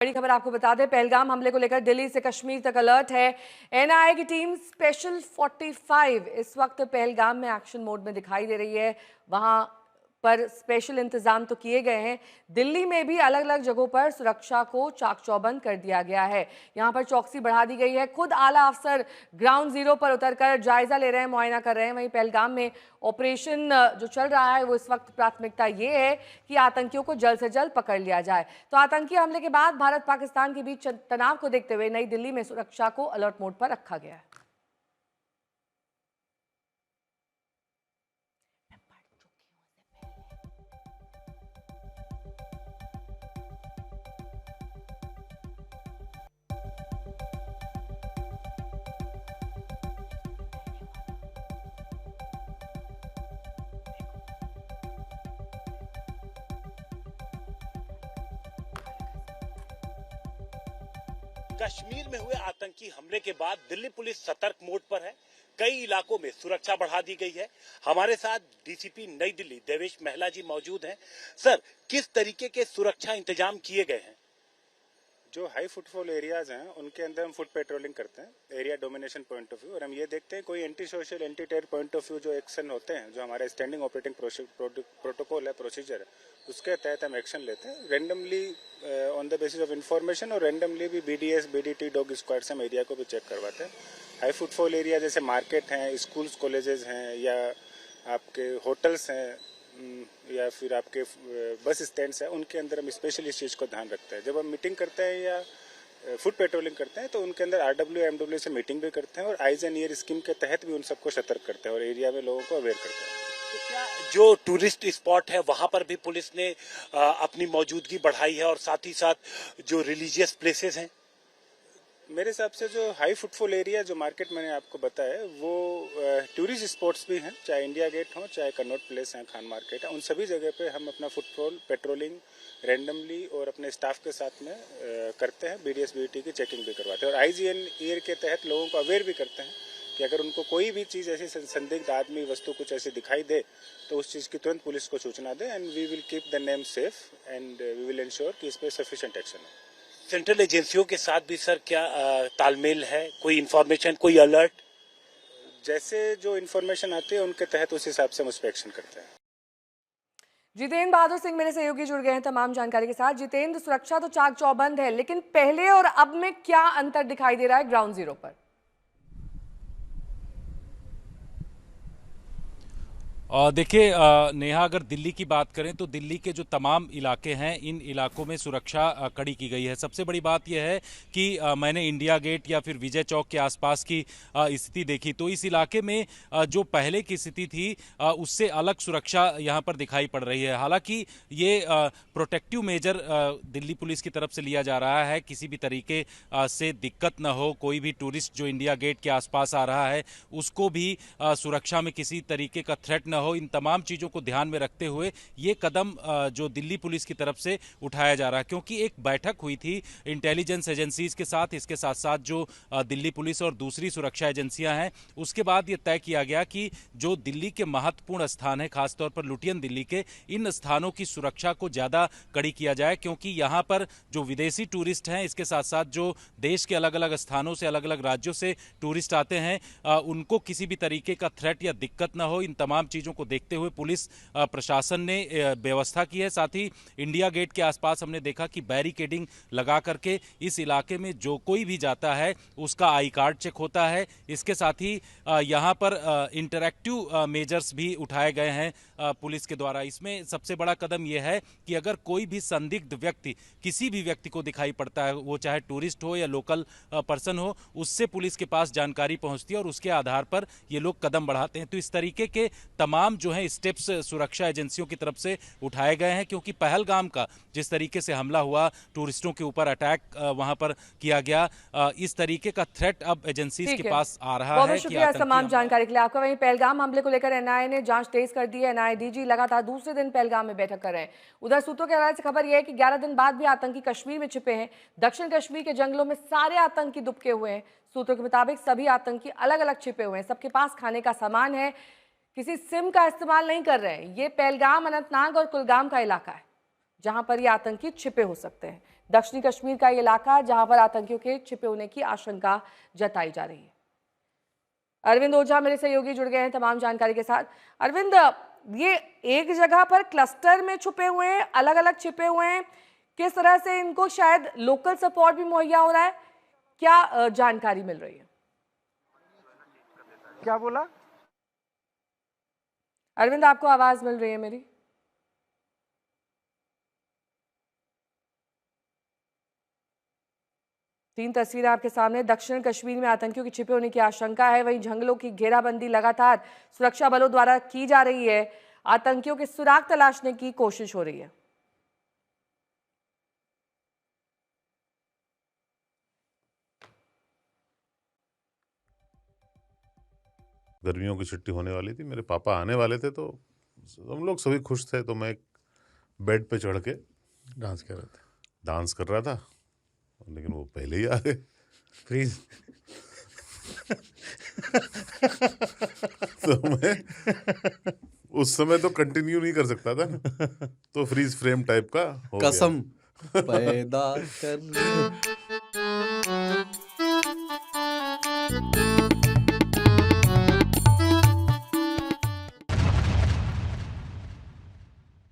बड़ी खबर आपको बता दें, पहलगाम हमले को लेकर दिल्ली से कश्मीर तक अलर्ट है। एनआईए की टीम स्पेशल 45 इस वक्त पहलगाम में एक्शन मोड में दिखाई दे रही है। वहां पर स्पेशल इंतजाम तो किए गए हैं। दिल्ली में भी अलग अलग जगहों पर सुरक्षा को चाक चौबंद कर दिया गया है। यहां पर चौकसी बढ़ा दी गई है। खुद आला अफसर ग्राउंड जीरो पर उतरकर जायजा ले रहे हैं, मुआयना कर रहे हैं। वहीं पहलगाम में ऑपरेशन जो चल रहा है वो इस वक्त प्राथमिकता ये है कि आतंकियों को जल्द से जल्द पकड़ लिया जाए। तो आतंकी हमले के बाद भारत पाकिस्तान के बीच तनाव को देखते हुए नई दिल्ली में सुरक्षा को अलर्ट मोड पर रखा गया है। कश्मीर में हुए आतंकी हमले के बाद दिल्ली पुलिस सतर्क मोड पर है। कई इलाकों में सुरक्षा बढ़ा दी गई है। हमारे साथ डीसीपी नई दिल्ली देवेश महला जी मौजूद हैं। सर, किस तरीके के सुरक्षा इंतजाम किए गए हैं? जो हाई फुटफॉल एरियाज हैं उनके अंदर हम फुट पेट्रोलिंग करते हैं, area domination point of view, और हम ये देखते हैं कोई anti social anti terror point of view जो एक्शन होते हैं, जो हमारा स्टैंडिंग ऑपरेटिंग प्रोटोकॉल है, प्रोसीजर है, उसके तहत हम एक्शन लेते हैं randomly on the basis of information, और रेंडमली भी बीडीएस बीडीटी डॉग स्क्वाड से हम एरिया को भी चेक करवाते हैं। हाई फुटफॉल एरिया जैसे मार्केट हैं, स्कूल्स कॉलेजेस हैं, या आपके होटल्स हैं, या फिर आपके बस स्टैंड्स हैं, उनके अंदर हम स्पेशली इस चीज़ को ध्यान रखते हैं। जब हम मीटिंग करते हैं या फुट पेट्रोलिंग करते हैं तो उनके अंदर आरडब्ल्यू एमडब्ल्यू से मीटिंग भी करते हैं, और आइज एंड ईयर स्कीम के तहत भी उन सबको सतर्क करते हैं और एरिया में लोगों को अवेयर करते हैं। तो क्या जो टूरिस्ट स्पॉट है वहां पर भी पुलिस ने अपनी मौजूदगी बढ़ाई है, और साथ ही साथ जो रिलीजियस प्लेसेस हैं? मेरे हिसाब से जो हाई फुटफॉल एरिया जो मार्केट मैंने आपको बताया वो टूरिस्ट स्पॉट्स भी हैं, चाहे इंडिया गेट हो, चाहे कन्नॉट प्लेस है, खान मार्केट है, उन सभी जगह पे हम अपना फुटफॉल पेट्रोलिंग रैंडमली और अपने स्टाफ के साथ में करते हैं। बीडीएस बीडीटी की चेकिंग भी करवाते हैं, और आईजीएन ईयर के तहत लोगों को अवेयर भी करते हैं कि अगर उनको कोई भी चीज़ ऐसी संदिग्ध आदमी वस्तु कुछ ऐसी दिखाई दे तो उस चीज़ की तुरंत पुलिस को सूचना दे, and we will keep the name safe and we will ensure कि इस पर सफिशिएंट एक्शन है। सेंट्रल एजेंसियों के साथ भी सर क्या तालमेल है? कोई इन्फॉर्मेशन, कोई अलर्ट? जैसे जो इन्फॉर्मेशन आती है उनके तहत उस हिसाब से हम उस पर एक्शन करते हैं। जितेंद्र बहादुर सिंह मेरे सहयोगी जुड़ गए हैं तमाम जानकारी के साथ। जितेंद्र, सुरक्षा तो चाक चौबंद है, लेकिन पहले और अब में क्या अंतर दिखाई दे रहा है ग्राउंड जीरो पर? देखिए नेहा, अगर दिल्ली की बात करें तो दिल्ली के जो तमाम इलाके हैं इन इलाकों में सुरक्षा कड़ी की गई है। सबसे बड़ी बात यह है कि मैंने इंडिया गेट या फिर विजय चौक के आसपास की स्थिति देखी तो इस इलाके में जो पहले की स्थिति थी उससे अलग सुरक्षा यहाँ पर दिखाई पड़ रही है। हालांकि ये प्रोटेक्टिव मेजर दिल्ली पुलिस की तरफ से लिया जा रहा है, किसी भी तरीके से दिक्कत न हो, कोई भी टूरिस्ट जो इंडिया गेट के आसपास आ रहा है उसको भी सुरक्षा में किसी तरीके का थ्रेट न हो। इन तमाम चीज़ों को ध्यान में रखते हुए ये कदम जो दिल्ली पुलिस की तरफ से उठाया जा रहा है, क्योंकि एक बैठक हुई थी इंटेलिजेंस एजेंसीज के साथ, इसके साथ साथ जो दिल्ली पुलिस और दूसरी सुरक्षा एजेंसियां हैं, उसके बाद ये तय किया गया कि जो दिल्ली के महत्वपूर्ण स्थान है, खासतौर पर लुटियन दिल्ली के, इन स्थानों की सुरक्षा को ज़्यादा कड़ी किया जाए, क्योंकि यहाँ पर जो विदेशी टूरिस्ट हैं, इसके साथ साथ जो देश के अलग अलग स्थानों से, अलग अलग राज्यों से टूरिस्ट आते हैं, उनको किसी भी तरीके का थ्रेट या दिक्कत ना हो। इन तमाम चीज़ों को देखते हुए पुलिस प्रशासन ने व्यवस्था की है। साथ ही इंडिया गेट के आसपास हमने देखा कि बैरिकेडिंग लगा करके इस इलाके में जो कोई भी जाता है उसका आई कार्ड चेक होता है। इसके साथ ही यहाँ पर इंटरैक्टिव मेजर्स भी उठाए गए हैं पुलिस के द्वारा। इसमें सबसे बड़ा कदम यह है कि अगर कोई भी संदिग्ध व्यक्ति किसी भी व्यक्ति को दिखाई पड़ता है, वो चाहे टूरिस्ट हो या लोकल पर्सन हो, उससे पुलिस के पास जानकारी पहुंचती है और उसके आधार पर ये लोग कदम बढ़ाते हैं। तो इस तरीके के तमाम जो है स्टेप्स सुरक्षा एजेंसियों की तरफ से उठाए गए हैं, क्योंकि पहलगाम का जिस तरीके से हमला हुआ, टूरिस्टों के ऊपर अटैक वहां पर किया गया, इस तरीके का थ्रेट अब एजेंसीज के पास आ रहा है। बहुत शुक्रिया तमाम जानकारी के लिए आपका। वहीं पहलगाम हमले को लेकर एनआईए ने जांच तेज कर दी है। एनआईए डीजी लगातार दूसरे दिन पहलगाम में बैठक कर रहे हैं। उधर सूत्रों के हवाले से खबर यह है कि 11 दिन बाद भी आतंकी कश्मीर में छिपे हैं। दक्षिण कश्मीर के जंगलों में सारे आतंकी दुबके हुए हैं। सूत्रों के मुताबिक सभी आतंकी अलग अलग छिपे हुए हैं, सबके पास खाने का सामान है, किसी सिम का इस्तेमाल नहीं कर रहे हैं। ये पहलगाम, अनंतनाग और कुलगाम का इलाका है जहां पर ये आतंकी छिपे हो सकते हैं। दक्षिणी कश्मीर का ये इलाका जहां पर आतंकियों के छिपे होने की आशंका जताई जा रही है। अरविंद ओझा मेरे सहयोगी जुड़ गए हैं तमाम जानकारी के साथ। अरविंद, ये एक जगह पर क्लस्टर में छुपे हुए हैं, अलग अलग छिपे हुए हैं, किस तरह से इनको शायद लोकल सपोर्ट भी मुहैया हो रहा है, क्या जानकारी मिल रही है? क्या बोला? अरविंद, आपको आवाज मिल रही है मेरी? तीन तस्वीरें आपके सामने। दक्षिण कश्मीर में आतंकियों के छिपे होने की आशंका है, वहीं जंगलों की घेराबंदी लगातार सुरक्षा बलों द्वारा की जा रही है। आतंकियों के सुराग तलाशने की कोशिश हो रही है। गर्मियों की छुट्टी होने वाली थी, मेरे पापा आने वाले थे, तो हम लोग सभी खुश थे। तो मैं एक बेड पे चढ़ के डांस कर रहा था, लेकिन वो पहले ही आ गए। फ्रीज। तो मैं उस समय तो कंटिन्यू नहीं कर सकता था ना, तो फ्रीज फ्रेम टाइप का हो गया। कसम पैदा कर